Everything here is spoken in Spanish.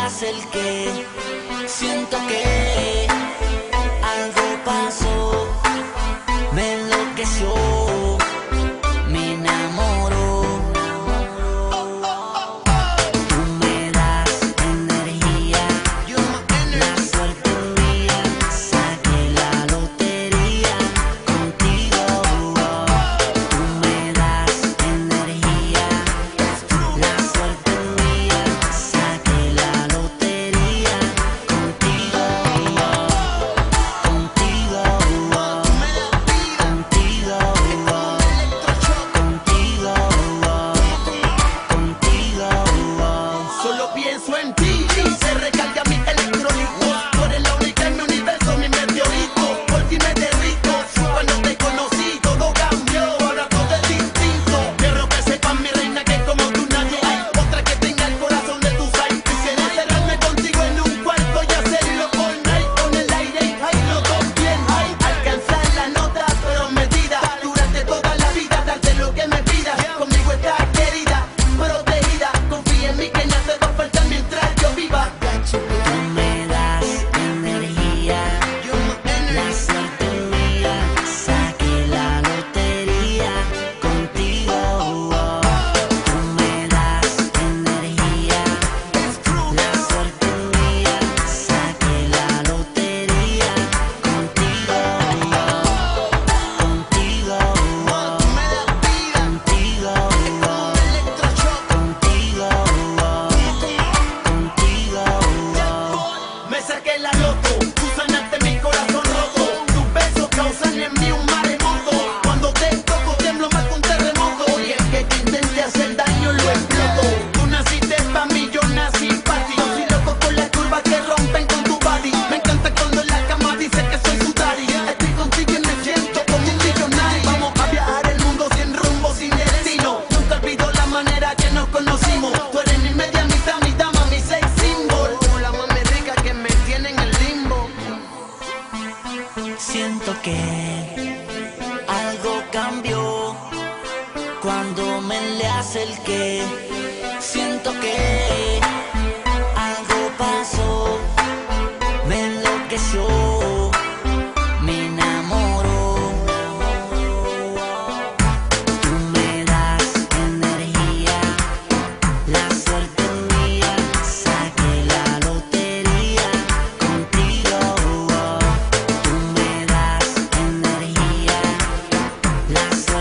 acerqué, siento que algo pasó, me enloqueció, me enamoró. Tú me das energía, la suerte mía, saqué la lotería contigo. Tú me das energía, la suerte mía, saqué la lotería contigo. Contigo, contigo, contigo, Solo pienso en ti, se recarga mi electrónico. Tú eres la única en mi universo, mi meteorito. Por ti me derrito, cuando te conocí todo cambió, ahora todo es distinto. Quiero que sepas, mi reina, que como tú nadie hay otra que tenga el corazón de tus aires. Quisiera encerrarme contigo en un cuarto y hacerlo all night con el aire. Ay, los dos bien, ay, alcanzar la nota prometida durante toda la vida, darte lo que me pidas. Conmigo estás querida, protegida, confía en mí que nada te va a faltar mientras yo viva. tú me das energía, la suerte mía, saqué la lotería contigo. Tú me das energía, la suerte mía, saqué la lotería contigo. Contigo, contigo, Me saqué la loto, tú sanaste mi corazón roto. Tus besos causan en mí un maremoto. Cuando te toco tiemblo más que un terremoto. Y el que te intente hacer daño lo exploto. Tú naciste pa' mí, yo nací pa' ti. Yo soy loco con las curvas que rompen con tu body. Me encanta cuando en la cama dices que soy su daddy. Estoy contigo y me siento como un millonario. Vamos a viajar el mundo sin rumbo, sin destino. Nunca olvido la manera que nos conocimos. Tú eres mi media mitad, mi dama, mi sex symbol. La mami rica que me tiene en el limbo. siento que algo cambió cuando me le acerqué. Siento que algo pasó, me enloqueció, me enamoró. Tú me das energía, la suerte mía, saqué la lotería contigo. Tú me das energía, la suerte